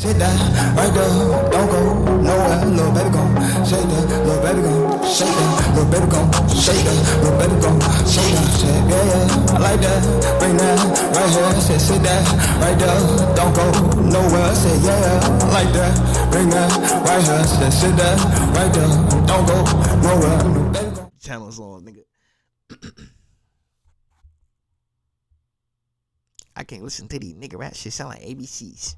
Sit down, right there, don't go nowhere, little baby gon' shake that, little baby gon' shake that, little baby gon' shake that, little baby gon' shake that, shit, yeah, I like that, bring that right here, sit that, right there, don't go nowhere, say yeah, I like that, bring that right here, sit that, right there, don't go nowhere, little baby gon' channel song, nigga. I can't listen to these nigga rap shit sound like ABCs.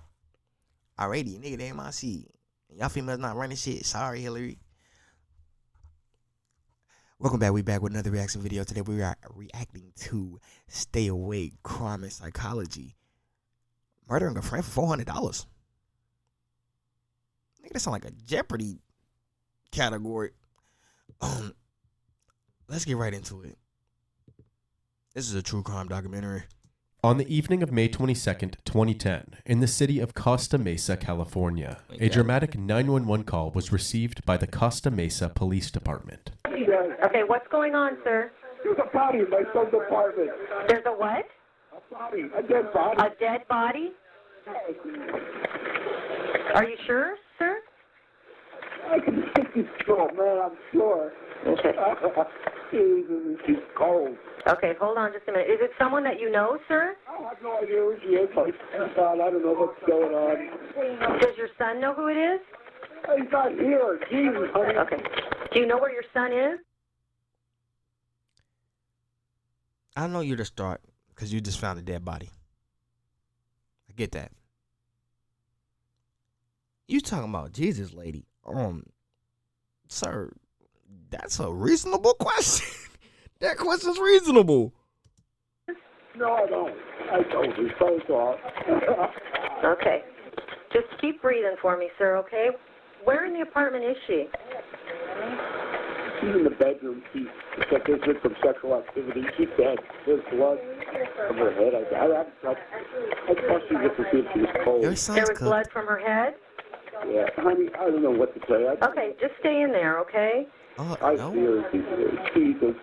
Alrighty, nigga, they my seed. Y'all females not running shit. Sorry, Hillary. Welcome back. We back with another reaction video. Today we are reacting to Stay Awake, Crime and Psychology. Murdering a friend for $400. Nigga, that sound like a Jeopardy category. Let's get right into it. This is a true crime documentary. On the evening of May 22nd, 2010, in the city of Costa Mesa, California, a dramatic 911 call was received by the Costa Mesa Police Department. Okay, what's going on, sir? There's a body in my son's apartment. There's a what? A body, a dead body. A dead body? Are you sure, sir? I can take this short, man, I'm sure. Okay. Jesus, she's cold. Okay, hold on just a minute. Is it someone that you know, sir? I have no idea who she is. God, I don't know what's going on. Does your son know who it is? He's not here. Jesus, honey. Okay. Do you know where your son is? I know you're the start because you just found a dead body. I get that. You talking about Jesus, lady? Sir, that's a reasonable question. That question's reasonable. No, I don't. I told you. So sorry. Okay. Just keep breathing for me, sir, okay? Where in the apartment is she? She's in the bedroom. She's got victim of sexual activity. She's dead. There's blood from her head. I trust you just to see if she was cold. Your son's There was cooked. blood from her head? Yeah, honey, I don't know what to say. Okay, just stay in there, okay? I No. seriously, Jesus.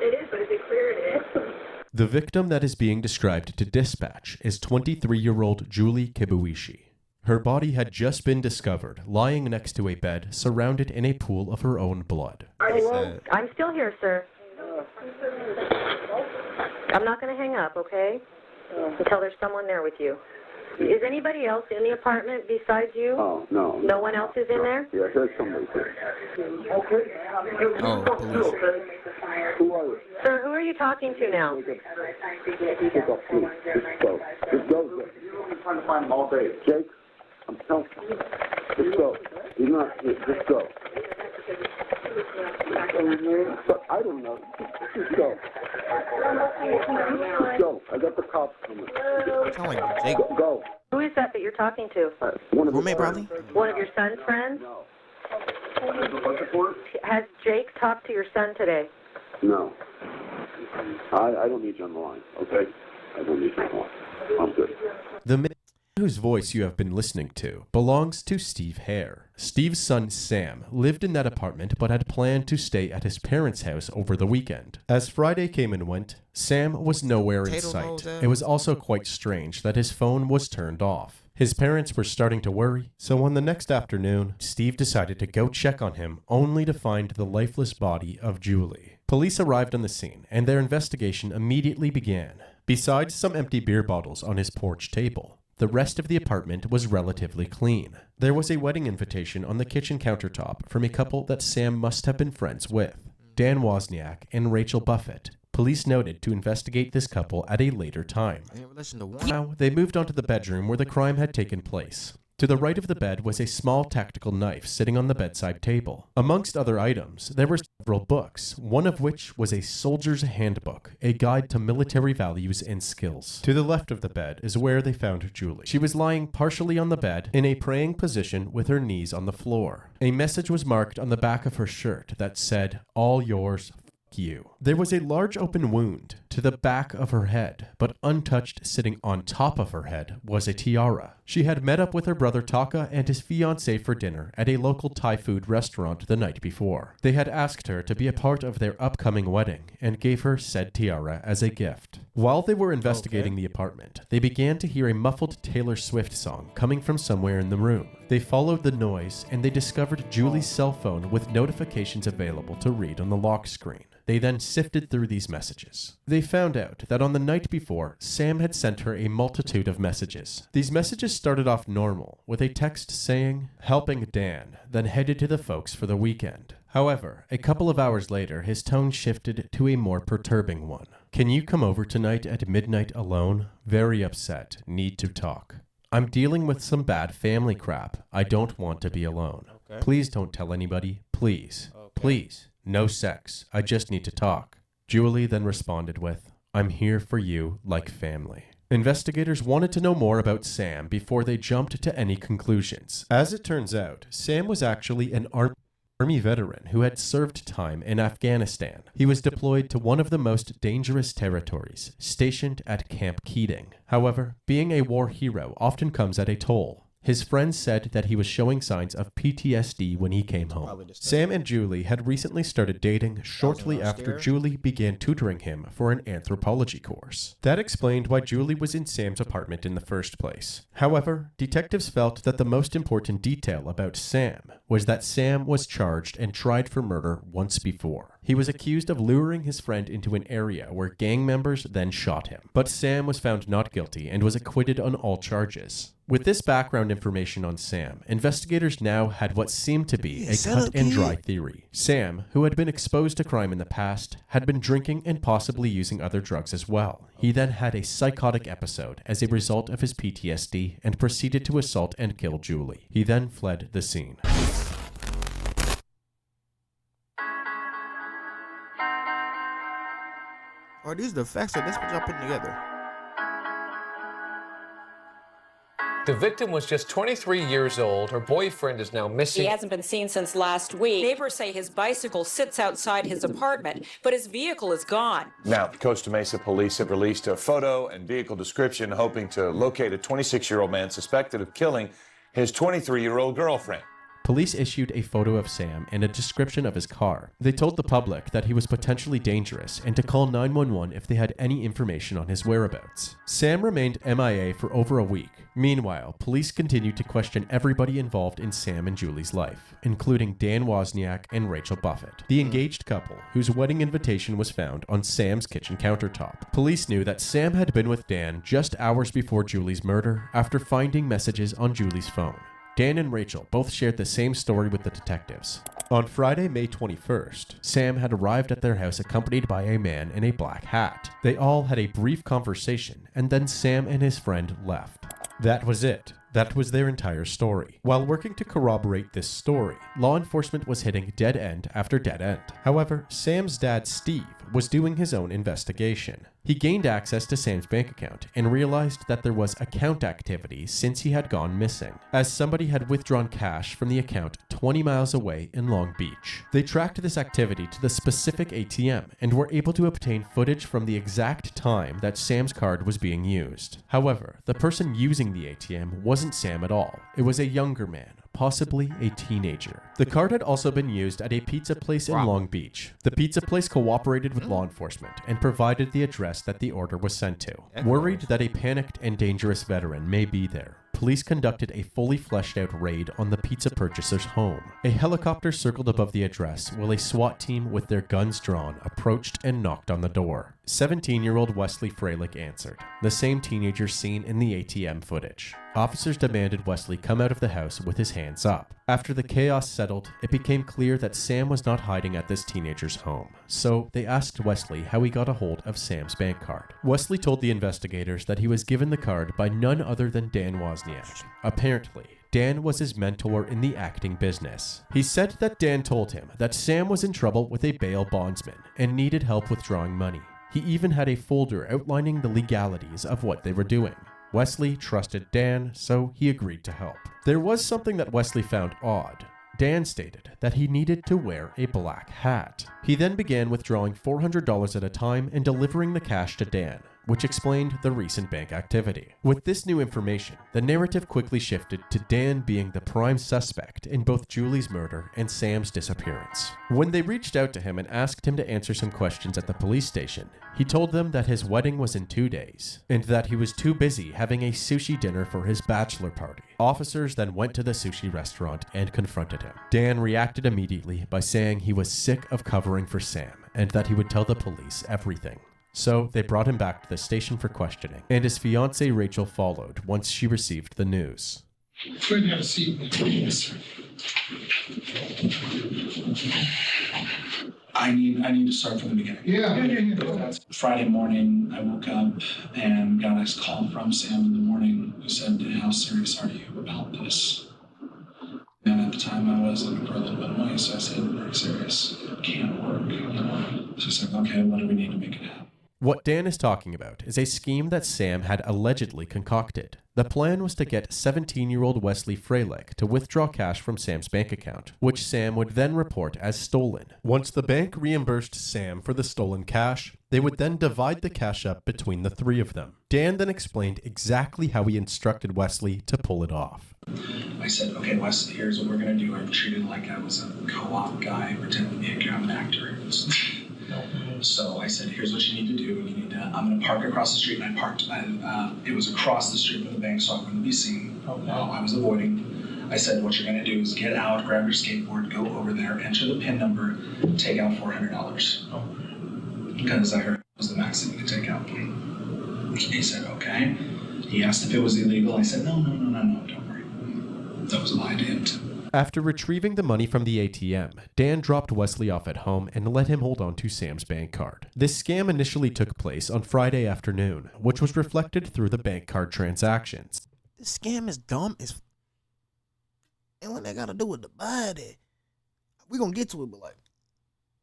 It is, but is it clear it is? The victim that is being described to dispatch is 23-year-old Julie Kibuishi. Her body had just been discovered, lying next to a bed, surrounded in a pool of her own blood. I'm still here, sir. I'm not going to hang up, okay? Until there's someone there with you. Is anybody else in the apartment besides you? Oh, no. No one else is in there? Yeah, there's somebody there. Okay. Oh, police. Who are you? Sir, who are you talking to now? Pick up, please. Just go. Just go. You've been trying to find him all day. Jake, I'm telling you. Just go. You're not here. Just go. I don't know. Just go. Just go. I got the cops coming. You sound like Jake. Go. Who is that you're talking to? One of the Roommate, probably? One of your son's friends? No. Has Jake talked to your son today? No. I don't need you on the line, okay? I don't need you on the line. I'm good. The man whose voice you have been listening to belongs to Steve Hare. Steve's son Sam lived in that apartment but had planned to stay at his parents' house over the weekend. As Friday came and went, Sam was nowhere in sight. It was also quite strange that his phone was turned off. His parents were starting to worry, so on the next afternoon, Steve decided to go check on him, only to find the lifeless body of Julie. Police arrived on the scene, and their investigation immediately began. Besides some empty beer bottles on his porch table, the rest of the apartment was relatively clean. There was a wedding invitation on the kitchen countertop from a couple that Sam must have been friends with, Dan Wozniak and Rachel Buffett. Police noted to investigate this couple at a later time. In relation to one. Now, they moved on to the bedroom where the crime had taken place. To the right of the bed was a small tactical knife sitting on the bedside table. Amongst other items, there were several books, one of which was a soldier's handbook, a guide to military values and skills. To the left of the bed is where they found Julie. She was lying partially on the bed in a praying position with her knees on the floor. A message was marked on the back of her shirt that said, "All yours, f*** you." There was a large open wound to to the back of her head, but untouched sitting on top of her head was a tiara. She had met up with her brother Taka and his fiancée for dinner at a local Thai food restaurant the night before. They had asked her to be a part of their upcoming wedding and gave her said tiara as a gift. While they were investigating the apartment, they began to hear a muffled Taylor Swift song coming from somewhere in the room. They followed the noise and they discovered Julie's cell phone with notifications available to read on the lock screen. They then sifted through these messages. They found out that on the night before, Sam had sent her a multitude of messages. These messages started off normal, with a text saying, "Helping Dan," then headed to the folks for the weekend. However, a couple of hours later, his tone shifted to a more perturbing one. "Can you come over tonight at midnight alone? Very upset. Need to talk. I'm dealing with some bad family crap. I don't want to be alone. Please don't tell anybody. Please. Please. No sex. I just need to talk." Julie then responded with, "I'm here for you like family." Investigators wanted to know more about Sam before they jumped to any conclusions. As it turns out, Sam was actually an Army veteran who had served time in Afghanistan. He was deployed to one of the most dangerous territories, stationed at Camp Keating. However, being a war hero often comes at a toll. His friends said that he was showing signs of PTSD when he came home. Sam and Julie had recently started dating shortly after Julie began tutoring him for an anthropology course. That explained why Julie was in Sam's apartment in the first place. However, detectives felt that the most important detail about Sam was that Sam was charged and tried for murder once before. He was accused of luring his friend into an area where gang members then shot him. But Sam was found not guilty and was acquitted on all charges. With this background information on Sam, investigators now had what seemed to be a cut-and-dry theory. Sam, who had been exposed to crime in the past, had been drinking and possibly using other drugs as well. He then had a psychotic episode as a result of his PTSD and proceeded to assault and kill Julie. He then fled the scene. Are these the facts or this what y'all putting together? The victim was just 23 years old. Her boyfriend is now missing. He hasn't been seen since last week. Neighbors say his bicycle sits outside his apartment, but his vehicle is gone. Now, Costa Mesa police have released a photo and vehicle description hoping to locate a 26-year-old man suspected of killing his 23-year-old girlfriend. Police issued a photo of Sam and a description of his car. They told the public that he was potentially dangerous and to call 911 if they had any information on his whereabouts. Sam remained MIA for over a week. Meanwhile, police continued to question everybody involved in Sam and Julie's life, including Dan Wozniak and Rachel Buffett, the engaged couple whose wedding invitation was found on Sam's kitchen countertop. Police knew that Sam had been with Dan just hours before Julie's murder after finding messages on Julie's phone. Dan and Rachel both shared the same story with the detectives. On Friday, May 21st, Sam had arrived at their house accompanied by a man in a black hat. They all had a brief conversation, and then Sam and his friend left. That was it. That was their entire story. While working to corroborate this story, law enforcement was hitting dead end after dead end. However, Sam's dad, Steve, was doing his own investigation. He gained access to Sam's bank account and realized that there was account activity since he had gone missing, as somebody had withdrawn cash from the account 20 miles away in Long Beach. They tracked this activity to the specific ATM and were able to obtain footage from the exact time that Sam's card was being used. However, the person using the ATM wasn't Sam at all. It was a younger man, possibly a teenager. The card had also been used at a pizza place in Long Beach. The pizza place cooperated with law enforcement and provided the address that the order was sent to. Worried that a panicked and dangerous veteran may be there, police conducted a fully fleshed out raid on the pizza purchaser's home. A helicopter circled above the address while a SWAT team with their guns drawn approached and knocked on the door. 17-year-old Wesley Freilich answered, the same teenager seen in the ATM footage. Officers demanded Wesley come out of the house with his hands up. After the chaos settled, it became clear that Sam was not hiding at this teenager's home, so they asked Wesley how he got a hold of Sam's bank card. Wesley told the investigators that he was given the card by none other than Dan Wozniak. Apparently, Dan was his mentor in the acting business. He said that Dan told him that Sam was in trouble with a bail bondsman and needed help withdrawing money. He even had a folder outlining the legalities of what they were doing. Wesley trusted Dan, so he agreed to help. There was something that Wesley found odd. Dan stated that he needed to wear a black hat. He then began withdrawing $400 at a time and delivering the cash to Dan, which explained the recent bank activity. With this new information, the narrative quickly shifted to Dan being the prime suspect in both Julie's murder and Sam's disappearance. When they reached out to him and asked him to answer some questions at the police station, he told them that his wedding was in 2 days, and that he was too busy having a sushi dinner for his bachelor party. Officers then went to the sushi restaurant and confronted him. Dan reacted immediately by saying he was sick of covering for Sam and that he would tell the police everything. So they brought him back to the station for questioning, and his fiancée Rachel followed once she received the news. Go ahead and have a seat. Yes, sir. I need to start from the beginning. Yeah. Friday morning, I woke up and got a call from Sam in the morning who said, "How serious are you about this?" And at the time, I was looking for a little bit of money, so I said, "Very serious. It can't work." She said, "Okay, what do we need to make it happen?" What Dan is talking about is a scheme that Sam had allegedly concocted. The plan was to get 17-year-old Wesley Freilich to withdraw cash from Sam's bank account, which Sam would then report as stolen. Once the bank reimbursed Sam for the stolen cash, they would then divide the cash up between the three of them. Dan then explained exactly how he instructed Wesley to pull it off. I said, "Okay, Wesley, here's what we're going to do. I've treated like I was a co-op guy, pretending to be an actor." So I said, "Here's what you need to do. I'm going to park across the street," and I parked. It was across the street from the bank, so I wouldn't be seen. I was avoiding. I said, "What you're going to do is get out, grab your skateboard, go over there, enter the PIN number, take out $400. Because I heard it was the max that you could take out. He said, "Okay." He asked if it was illegal. I said, No, don't worry. That was a lie to him, too. After retrieving the money from the ATM, Dan dropped Wesley off at home and let him hold on to Sam's bank card. This scam initially took place on Friday afternoon, which was reflected through the bank card transactions. This scam is dumb as and what that got to do with the body? We're going to get to it, but like,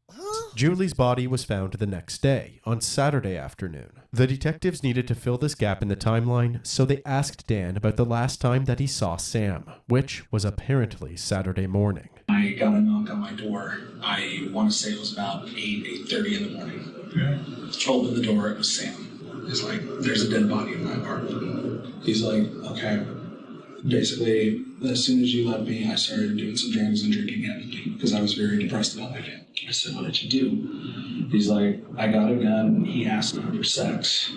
huh? Julie's body was found the next day, on Saturday afternoon. The detectives needed to fill this gap in the timeline, so they asked Dan about the last time that he saw Sam, which was apparently Saturday morning. I got a knock on my door. I want to say it was about 8:30 in the morning. Okay. Opened the door, it was Sam. He's like, "There's a dead body in my apartment." He's like, "Okay." Basically, as soon as you left me, I started doing some drugs and drinking again because I was very depressed about my family. I said, "What did you do?" He's like, "I got a gun." He asked me for sex.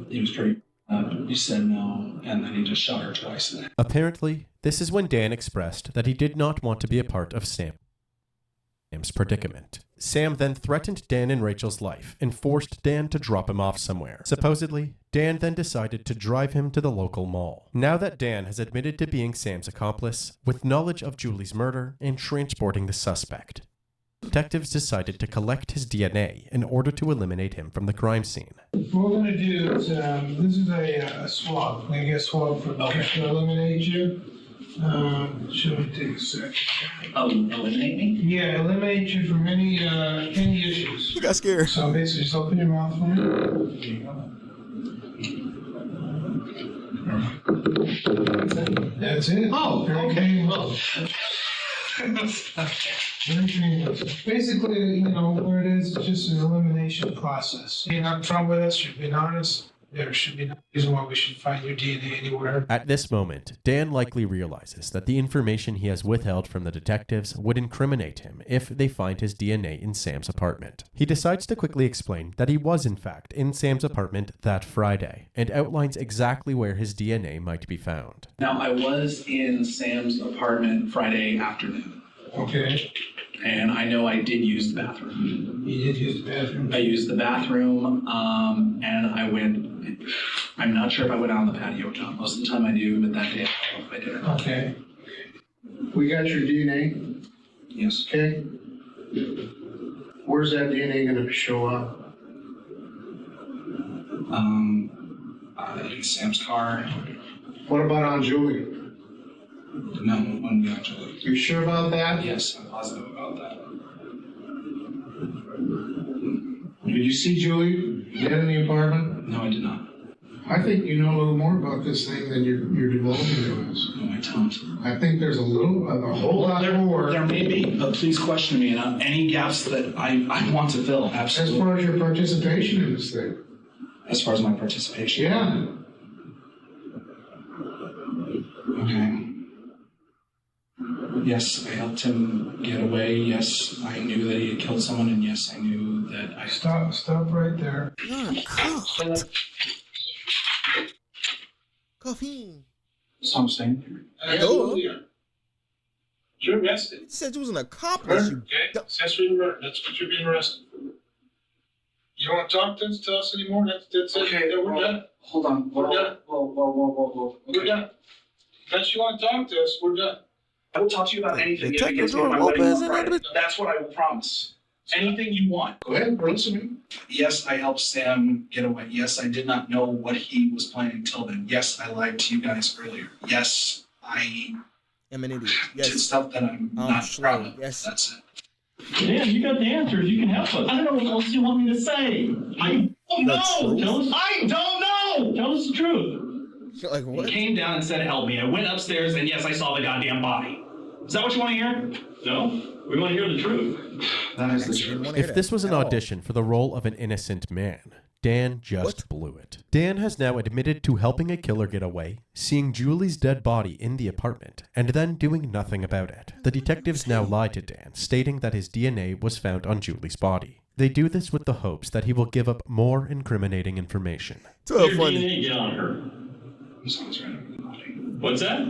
He was pretty up. He said no, and then he just shot her twice. Apparently, this is when Dan expressed that he did not want to be a part of Sam's predicament. Sam then threatened Dan and Rachel's life and forced Dan to drop him off somewhere. Supposedly, Dan then decided to drive him to the local mall. Now that Dan has admitted to being Sam's accomplice, with knowledge of Julie's murder and transporting the suspect, detectives decided to collect his DNA in order to eliminate him from the crime scene. What we're going to do is, this is a swab. I'm going to get a swab to eliminate you. Should we take a sec? Eliminate me? Yeah, eliminate you from any issues. You got scared. So basically, just open your mouth for me. That's it. Oh, okay. Well. Basically, where it is, it's just an elimination process. You're not trouble with us, you're being honest. There should be no reason why we should find your DNA anywhere. At this moment, Dan likely realizes that the information he has withheld from the detectives would incriminate him if they find his DNA in Sam's apartment. He decides to quickly explain that he was in fact in Sam's apartment that Friday, and outlines exactly where his DNA might be found. Now, I was in Sam's apartment Friday afternoon. Okay. And I know I did use the bathroom. You did use the bathroom? I used the bathroom, and I went, I'm not sure if I went out on the patio or not. Most of the time I do, but that day I don't know if I did or not. Okay. We got your DNA, Yes. okay? Where's that DNA gonna show up? In Sam's car. What about on Julie? No, on me actually. You sure about that? Yes, I'm positive about that. Did you see Julie dead in the apartment? No, I did not. I think you know a little more about this thing than you're divulging to us. No, I don't. I think there's a whole lot more. There may be, but please question me and any gaps that I want to fill. Absolutely. As far as your participation in this thing. As far as my participation. Yeah. Okay. Yes, I helped him get away. Yes, I knew that he had killed someone, and yes, I knew that I... Stop right there. Coffee. Something. You're arrested. You said you was an accomplice. Okay, accessory to murder. That's what you're being arrested for. You don't want to talk to us anymore? That's it. Okay, Yeah, we're done. Hold on. We're done. Whoa. We're done. Unless you want to talk to us, we're done. I will talk to you about anything. Detective If it gets me Jordan my wedding Lopez on and Friday. other- That's what I will promise. Anything you want. Go ahead, we're listening. Yes, I helped Sam get away. Yes, I did not know what he was planning until then. Yes, I lied to you guys earlier. Yes, I I'm an idiot. did Yes. stuff that I'm not slow. proud of. Yes. That's it. Dan, you got the answers. You can help us. I don't know what else you want me to say. I don't know. Tell us. I don't know. Tell us the truth. Like what? He came down and said, help me. I went upstairs and yes, I saw the goddamn body. Is that what you want to hear? No. We want to hear the truth. That is the truth. If this was an audition for the role of an innocent man, Dan just blew it. Dan has now admitted to helping a killer get away, seeing Julie's dead body in the apartment, and then doing nothing about it. The detectives now lie to Dan, stating that his DNA was found on Julie's body. They do this with the hopes that he will give up more incriminating information. Your DNA get on her. Sounds right over the body. What's that?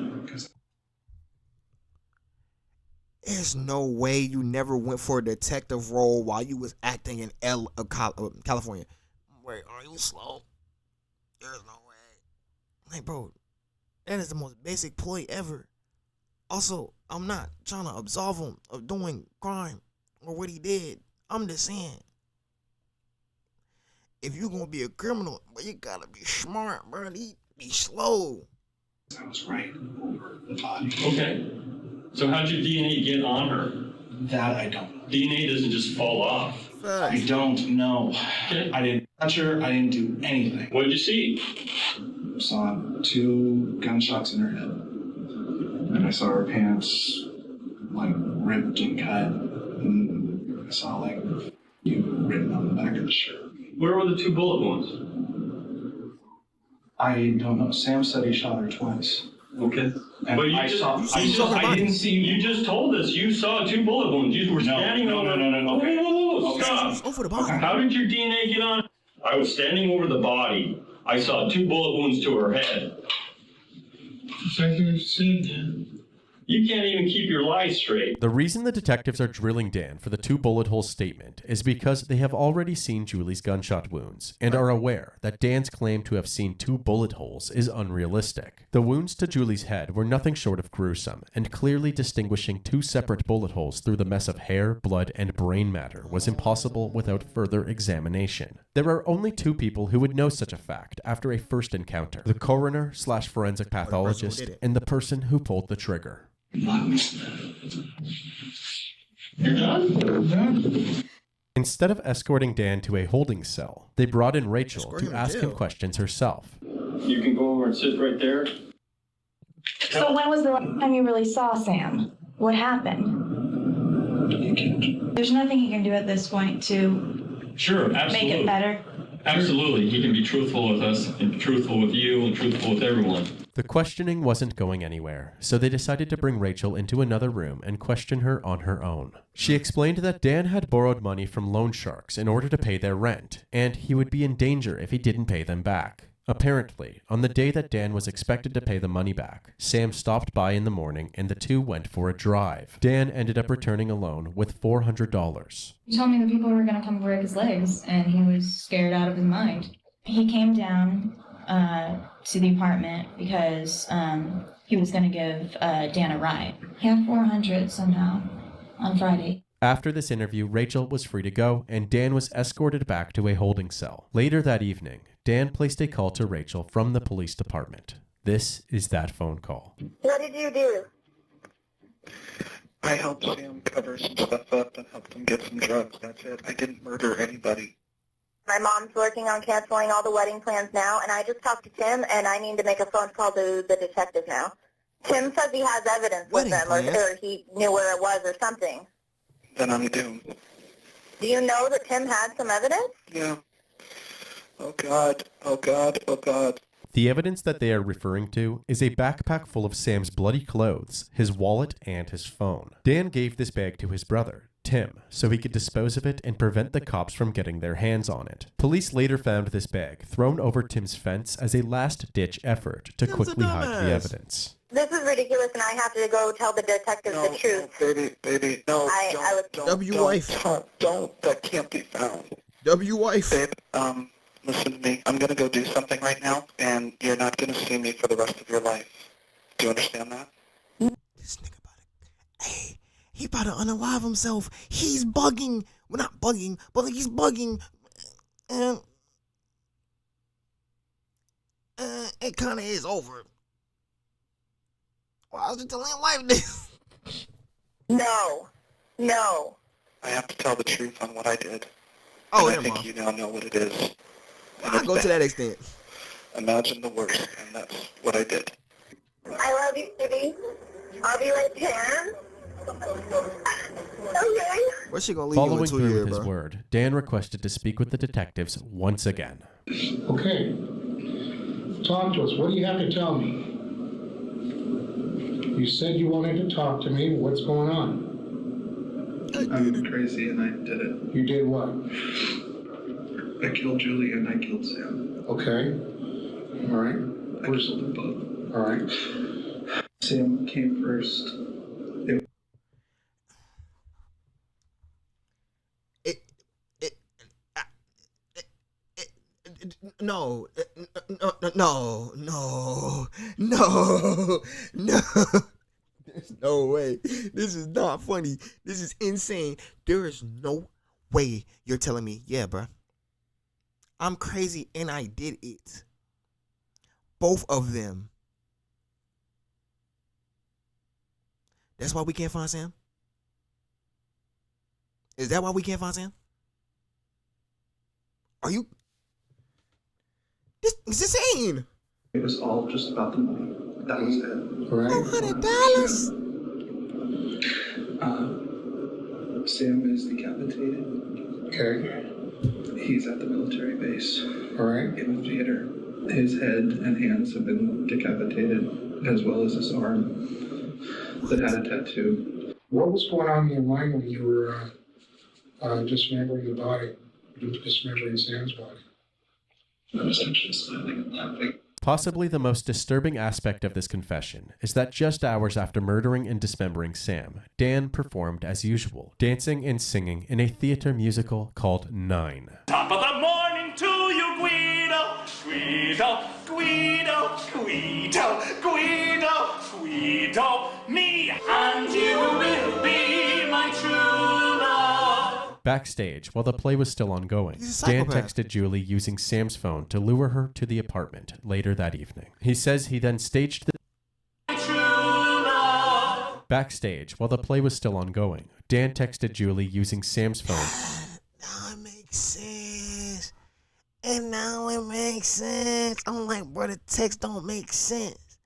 There's no way you never went for a detective role while you was acting in California. Wait, are you slow? There's no way. Like, bro, that is the most basic ploy ever. Also, I'm not trying to absolve him of doing crime or what he did. I'm just saying, if you're gonna be a criminal, but you gotta be smart, bro. Be slow. Sounds right over the body. Okay. So how'd your DNA get on her? That I don't know. DNA doesn't just fall off. I don't know. Okay. I didn't touch her. I didn't do anything. What did you see? Saw 2 gunshots in her head. And I saw her pants, like, ripped and cut. And I saw, like, you written on the back of the shirt. Where were the 2 bullet wounds? I don't know. Sam said he shot her twice. Okay. And But I didn't see. You just told us you saw 2 bullet wounds. You were standing over. No. Okay. Whoa, stop. Over the body. How did your DNA get on? I was standing over the body. I saw 2 bullet wounds to her head. Exactly what you said, Dan. You can't even keep your lies straight. The reason the detectives are drilling Dan for the 2 bullet hole statement is because they have already seen Julie's gunshot wounds and are aware that Dan's claim to have seen 2 bullet holes is unrealistic. The wounds to Julie's head were nothing short of gruesome, and clearly distinguishing 2 separate bullet holes through the mess of hair, blood, and brain matter was impossible without further examination. There are only 2 people who would know such a fact after a first encounter: the coroner/forensic pathologist and the person who pulled the trigger. You're done? Instead of escorting Dan to a holding cell, they brought in Rachel Escort to him to ask him jail. questions herself. You can go over and sit right there. So when was the last time you really saw Sam? What happened? There's nothing he can do at this point to Sure, make absolutely. it better. Absolutely. He can be truthful with us and truthful with you and truthful with everyone. The questioning wasn't going anywhere, so they decided to bring Rachel into another room and question her on her own. She explained that Dan had borrowed money from loan sharks in order to pay their rent, and he would be in danger if he didn't pay them back. Apparently, on the day that Dan was expected to pay the money back, Sam stopped by in the morning and the 2 went for a drive. Dan ended up returning alone with $400. He told me the people were going to come break his legs, and he was scared out of his mind. He came down to the apartment because he was going to give Dan a ride. He had $400 somehow on Friday. After this interview, Rachel was free to go, and Dan was escorted back to a holding cell. Later that evening, Dan placed a call to Rachel from the police department. This is that phone call. What did you do? I helped Sam cover some stuff up and helped him get some drugs. That's it. I didn't murder anybody. My mom's working on canceling all the wedding plans now, and I just talked to Tim, and I need to make a phone call to the detective now. Tim says he has evidence with them, or he knew where it was or something. Then I'm doomed. Do you know that Tim had some evidence? Yeah. Oh, God. Oh, God. Oh, God. The evidence that they are referring to is a backpack full of Sam's bloody clothes, his wallet, and his phone. Dan gave this bag to his brother, Tim, so he could dispose of it and prevent the cops from getting their hands on it. Police later found this bag thrown over Tim's fence as a last-ditch effort to quickly hide the evidence. This is ridiculous, and I have to go tell the detectives the truth. Baby, no, don't, that can't be found. W-wife. Babe, listen to me. I'm going to go do something right now, and you're not going to see me for the rest of your life. Do you understand that? This nigga about to... Hey, he about to unalive himself. He's bugging. Well, not bugging, but like he's bugging. It kind of is over. Why was you telling your wife this? No. I have to tell the truth on what I did. Oh, and I think you now know what it is. I'll go to that extent. Imagine the worst, and that's what I did. I love you, baby. I'll be right there. Okay. What's she gonna leave Following you in 2 through years, with his bro? word, Dan requested to speak with the detectives once again. Okay. Talk to us. What do you have to tell me? You said you wanted to talk to me. What's going on? I'm crazy and I did it. You did what? I killed Julie and I killed Sam. Okay. All right. I killed them both. All right. Sam came first. No. There's no way. This is not funny. This is insane. There is no way you're telling me, yeah, bruh, I'm crazy and I did it. Both of them. That's why we can't find Sam? Is that why we can't find Sam? Are you... This is insane. It was all just about the money. That was it. Right. $400? Sam is decapitated. Okay. He's at the military base. All right. In the theater. His head and hands have been decapitated, as well as his arm that had a tattoo. What was going on in your mind when you were dismembering the body, dismembering Sam's body? I was actually smiling and laughing. Possibly the most disturbing aspect of this confession is that just hours after murdering and dismembering Sam, Dan performed as usual, dancing and singing in a theater musical called Nine. Top of the morning to you, Guido, Guido, Guido, Guido, Guido, Guido, me and you will be my true love. Backstage, while the play was still ongoing, Dan texted Julie using Sam's phone to lure her to the apartment later that evening. He says he then staged the... Backstage, while the play was still ongoing, Dan texted Julie using Sam's phone. Now it makes sense. And now it makes sense. I'm like, bro, the text don't make sense.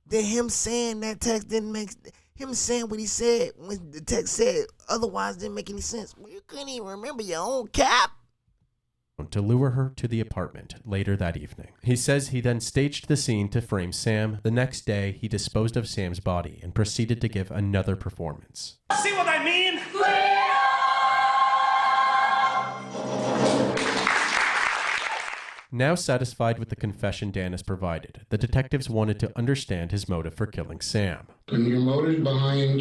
Then him saying that text didn't make... Him saying what he said when the text said otherwise didn't make any sense. Well, you couldn't even remember your own cap. To lure her to the apartment later that evening. He says he then staged the scene to frame Sam. The next day, he disposed of Sam's body and proceeded to give another performance. See what I mean? Now satisfied with the confession Dan has provided, the detectives wanted to understand his motive for killing Sam. And your motive behind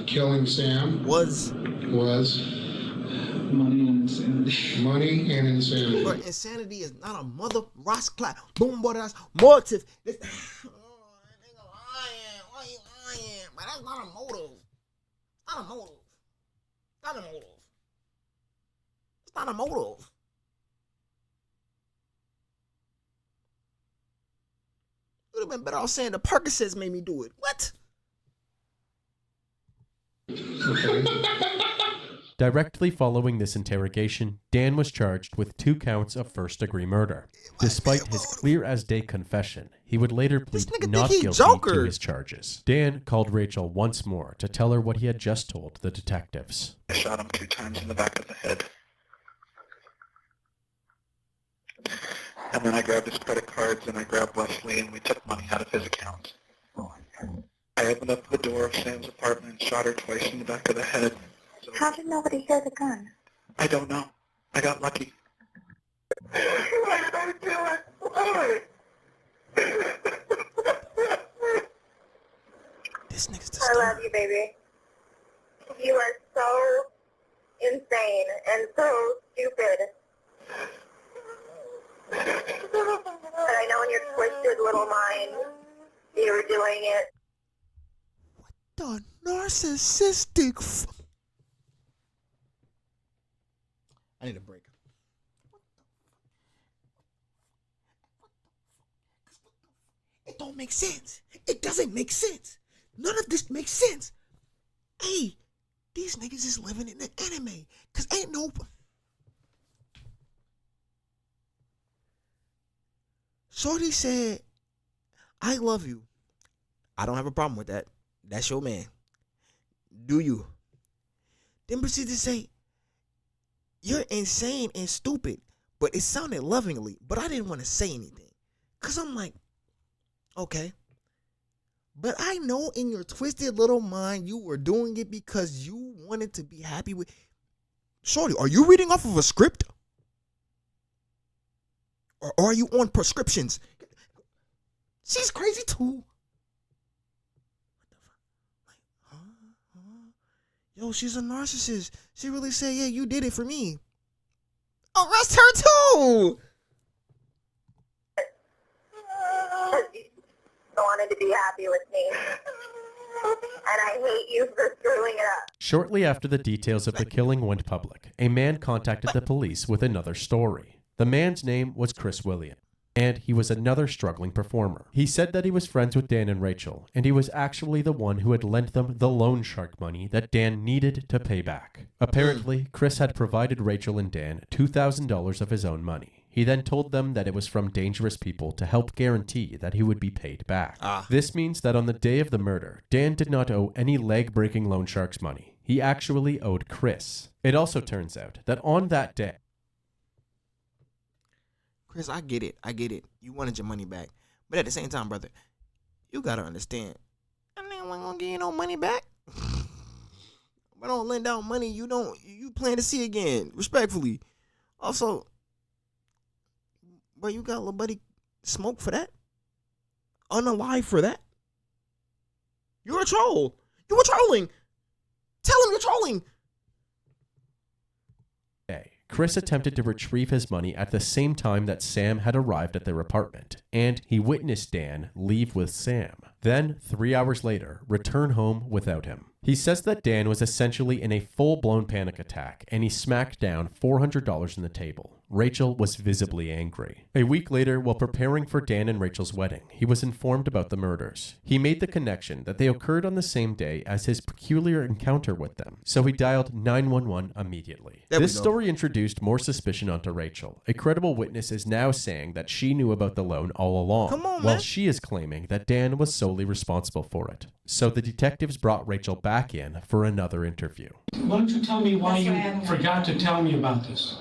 killing Sam was money and insanity. Money and insanity. But insanity is not a mother rascal. Boom, but that's motive. Oh, that nigga lying. Why you lying? But that's not a motive. It's not a motive. It's not a motive. It's not a motive. It would have been better off saying the Percocets made me do it. What? Okay. Directly following this interrogation, Dan was charged with 2 counts of first-degree murder. Despite his clear-as-day confession, he would later plead not guilty to his charges. Dan called Rachel once more to tell her what he had just told the detectives. I shot him 2 times in the back of the head. And then I grabbed his credit cards and I grabbed Wesley and we took money out of his account. I opened up the door of Sam's apartment and shot her twice in the back of the head. How did nobody hear the gun? I don't know. I got lucky. This nigga's I love you, baby. You are so insane and so stupid. But I know in your twisted little mind you were doing it. The narcissistic I need a break. It don't make sense. It doesn't make sense. None of this makes sense. Hey, these niggas is living in the anime. Cause ain't no... Shorty said, I love you. I don't have a problem with that. That's your man. Do you? Then proceed to say, you're insane and stupid. But it sounded lovingly. But I didn't want to say anything. Because I'm like, okay. But I know in your twisted little mind you were doing it because you wanted to be happy with... Shorty, are you reading off of a script? Or are you on prescriptions? She's crazy too. Yo, she's a narcissist. She really said, yeah, you did it for me. Arrest her too! You wanted to be happy with me. And I hate you for screwing it up. Shortly after the details of the killing went public, a man contacted the police with another story. The man's name was Chris Williams, and he was another struggling performer. He said that he was friends with Dan and Rachel, and he was actually the one who had lent them the loan shark money that Dan needed to pay back. Apparently, Chris had provided Rachel and Dan $2,000 of his own money. He then told them that it was from dangerous people to help guarantee that he would be paid back. This means that on the day of the murder, Dan did not owe any leg-breaking loan sharks money. He actually owed Chris. It also turns out that on that day, Chris, I get it. You wanted your money back. But at the same time, brother, you got to understand, I ain't going to give you no money back. If I don't lend out money, you plan to see again, respectfully. Also, but you got little buddy smoke for that? Unalive for that? You're a troll. You were trolling. Tell him you're trolling. Chris attempted to retrieve his money at the same time that Sam had arrived at their apartment, and he witnessed Dan leave with Sam. Then, 3 hours later, return home without him. He says that Dan was essentially in a full-blown panic attack, and he smacked down $400 on the table. Rachel was visibly angry. A week later, while preparing for Dan and Rachel's wedding, he was informed about the murders. He made the connection that they occurred on the same day as his peculiar encounter with them, so he dialed 911 immediately. This story introduced more suspicion onto Rachel. A credible witness is now saying that she knew about the loan all along, while she is claiming that Dan was solely responsible for it. So the detectives brought Rachel back in for another interview. Why don't you tell me why you forgot to tell me about this?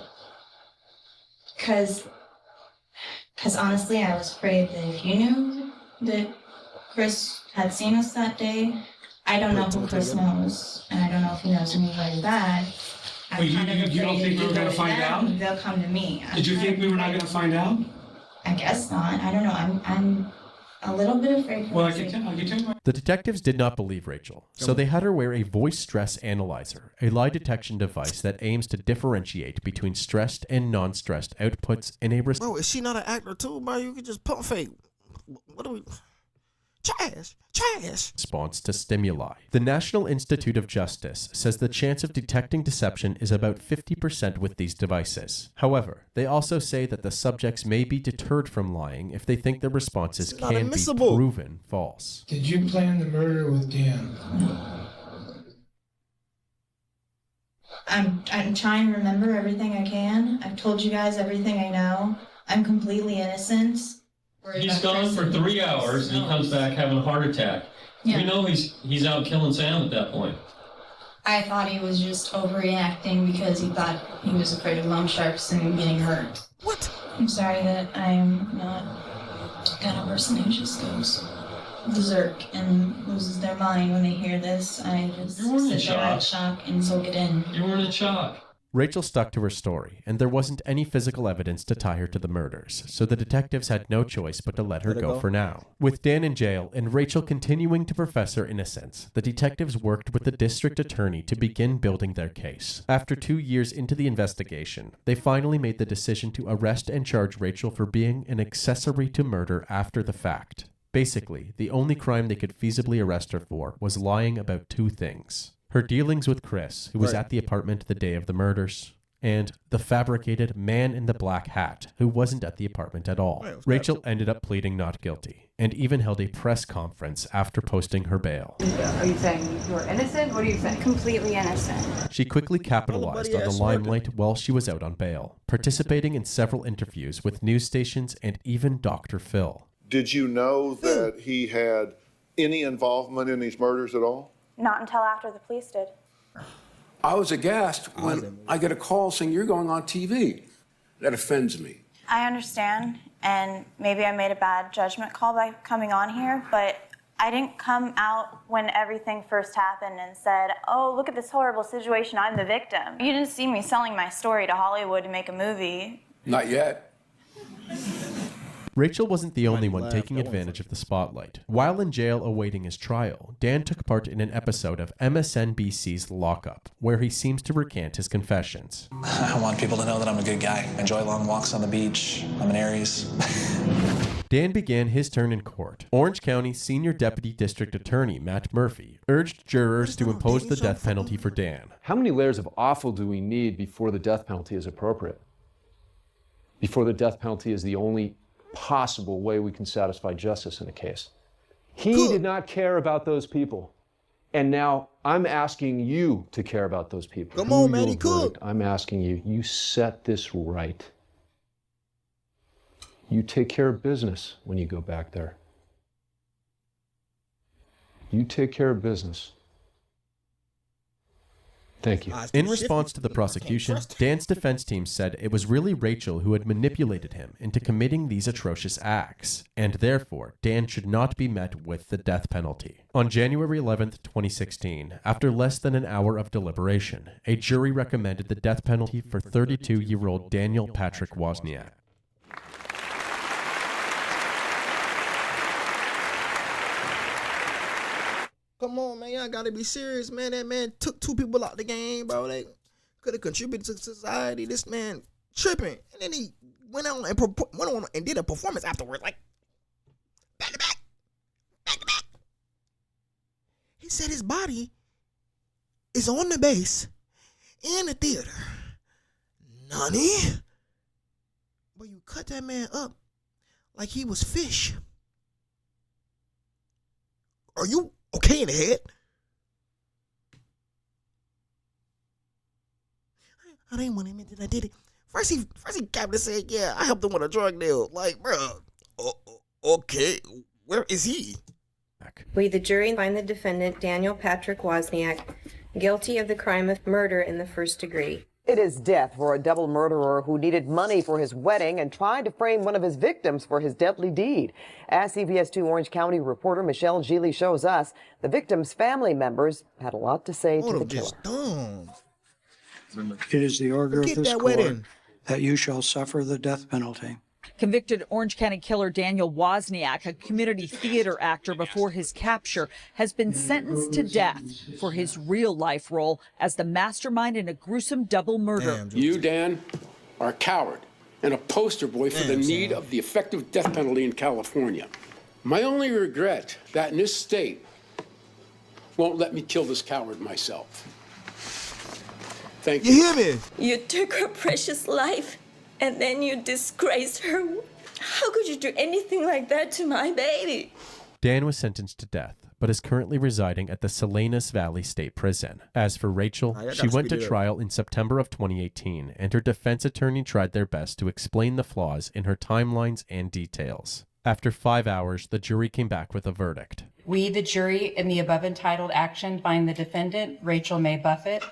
Because honestly, I was afraid that if you knew that Chris had seen us that day, I don't know who Chris knows, and I don't know if he knows me very bad. Well, you don't think we were going to find out? They'll come to me. Did you think we were not going to find out? I guess not. I don't know. I'm a little bit afraid. Well, I can tell you. The detectives did not believe Rachel, so they had her wear a voice stress analyzer, a lie detection device that aims to differentiate between stressed and non-stressed outputs in a... Bro, is she not an actor too, bro? You could just pump fake. What do we... Trash. Response to stimuli. The National Institute of Justice says the chance of detecting deception is about 50% with these devices. However, they also say that the subjects may be deterred from lying if they think their responses can be proven false. Did you plan the murder with Dan? I'm trying to remember everything I can. I've told you guys everything I know. I'm completely innocent. He's gone for 3 hours and he comes back having a heart attack. Yeah. We know he's out killing Sam at that point. I thought he was just overreacting because he thought he was afraid of loan sharks and getting hurt. What? I'm sorry that I am not the kind of person who just goes berserk and loses their mind when they hear this. I just sit there in shock and soak it in. You were in shock. Rachel stuck to her story, and there wasn't any physical evidence to tie her to the murders, so the detectives had no choice but to let her go for now. With Dan in jail and Rachel continuing to profess her innocence, the detectives worked with the district attorney to begin building their case. After 2 years into the investigation, they finally made the decision to arrest and charge Rachel for being an accessory to murder after the fact. Basically, the only crime they could feasibly arrest her for was lying about 2 things. Her dealings with Chris, who was at the apartment the day of the murders, and the fabricated man in the black hat, who wasn't at the apartment at all. Rachel ended up pleading not guilty, and even held a press conference after posting her bail. Are you saying you're innocent? What are you saying? Completely innocent. She quickly capitalized on the limelight while she was out on bail, participating in several interviews with news stations and even Dr. Phil. Did you know that he had any involvement in these murders at all? Not until after the police did. I was aghast when I get a call saying you're going on TV. That offends me. I understand, and maybe I made a bad judgment call by coming on here, but I didn't come out when everything first happened and said, oh, look at this horrible situation, I'm the victim. You didn't see me selling my story to Hollywood to make a movie. Not yet. Rachel wasn't the only one taking advantage of the spotlight. While in jail awaiting his trial, Dan took part in an episode of MSNBC's Lockup, where he seems to recant his confessions. I want people to know that I'm a good guy. I enjoy long walks on the beach. I'm an Aries. Dan began his turn in court. Orange County Senior Deputy District Attorney Matt Murphy urged jurors to impose the death penalty for Dan. How many layers of awful do we need before the death penalty is appropriate? Before the death penalty is the only possible way we can satisfy justice in a case. He did not care about those people. And now I'm asking you to care about those people. Come on, man, he could. I'm asking you, you set this right. You take care of business when you go back there. You take care of business. Thank you. In response to the prosecution, Dan's defense team said it was really Rachel who had manipulated him into committing these atrocious acts, and therefore Dan should not be met with the death penalty. On January 11th, 2016, after less than an hour of deliberation, a jury recommended the death penalty for 32-year-old Daniel Patrick Wozniak. Come on, man. Y'all gotta be serious, man. That man took 2 people out the game, bro. They could have contributed to society. This man tripping. And then he went on and did a performance afterwards. Like, back to back. Back to back. He said his body is on the base in the theater. Nani? But you cut that man up like he was fish. Are you okay in the head? I didn't want to admit that I did it. First he capped and said, yeah, I helped him with a drug deal. Like, bro, okay, where is he? We, the jury, find the defendant, Daniel Patrick Wozniak, guilty of the crime of murder in the first degree. It is death for a double murderer who needed money for his wedding and tried to frame one of his victims for his deadly deed. As CBS 2 Orange County reporter Michelle Geely shows us, the victim's family members had a lot to say to the killer. It is the order of this court that you shall suffer the death penalty. Convicted Orange County killer Daniel Wozniak, a community theater actor before his capture, has been sentenced to death for his real-life role as the mastermind in a gruesome double murder. You, Dan, are a coward and a poster boy for the need of the effective death penalty in California. My only regret that in this state won't let me kill this coward myself. Thank you. You hear me? You took her precious life. And then you disgraced her. How could you do anything like that to my baby? Dan was sentenced to death, but is currently residing at the Salinas Valley State Prison. As for Rachel, she went to trial in September of 2018, and her defense attorney tried their best to explain the flaws in her timelines and details. After 5 hours, the jury came back with a verdict. We, the jury, in the above entitled action, find the defendant, Rachel Mae Buffett,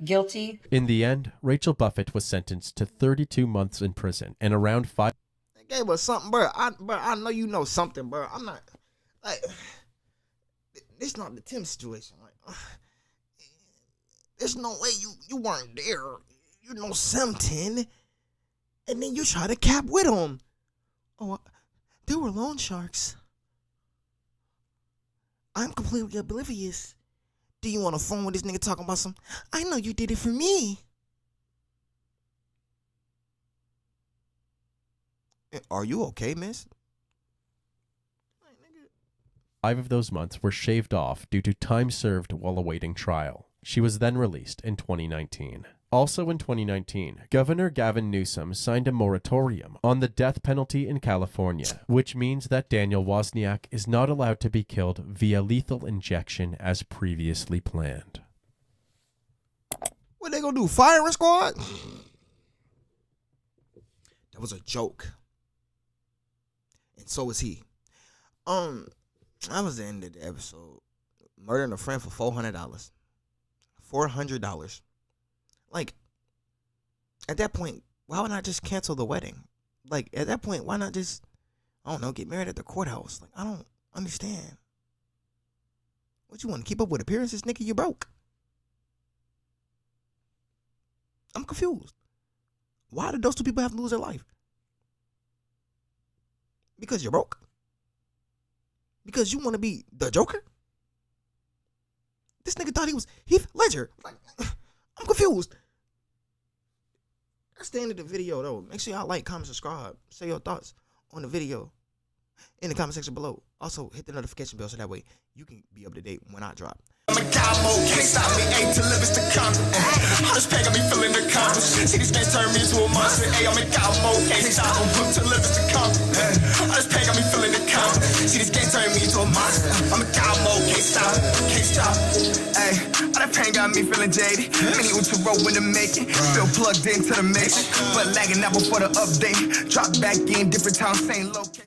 guilty. In the end, Rachel Buffett was sentenced to 32 months in prison and around 5... They gave us something, bro. I know you know something, bro. I'm not, like, this not the Tim situation. Like, there's no way you weren't there. You know something. And then you try to cap with them. Oh, they were loan sharks. I'm completely oblivious. Do you want a phone with this nigga talking about some? I know you did it for me. Are you okay, miss? 5 of those months were shaved off due to time served while awaiting trial. She was then released in 2019. Also in 2019, Governor Gavin Newsom signed a moratorium on the death penalty in California, which means that Daniel Wozniak is not allowed to be killed via lethal injection as previously planned. What they gonna do, firing squad? That was a joke. And so was he. That was the end of the episode. Murdering a friend for $400. $400. Like, at that point, why would I just cancel the wedding? Like, at that point, why not just, I don't know, get married at the courthouse? Like, I don't understand. What you want to keep up with appearances, nigga? You broke. I'm confused. Why did those two people have to lose their life? Because you're broke? Because you want to be the Joker? This nigga thought he was Heath Ledger. Like, I'm confused. That's the end of the video, though. Make sure y'all like, comment, subscribe. Say your thoughts on the video in the comment section below. Also, hit the notification bell so that way you can be up to date when I drop. I'm a cowboy, can't stop me, ain't to live is to conquer. All this pain got me feeling accomplished. See, this game turn me into a monster. Hey, I'm a cowboy, can't stop me, to live is to conquer. All this pain got me feeling accomplished. See, this game turn me into a monster. I'm a cowboy, can't stop. Hey, all that pain got me feeling jaded. Many to roll when to make it. Still plugged into the mix, but lagging out before the update. Drop back in, different time, same location.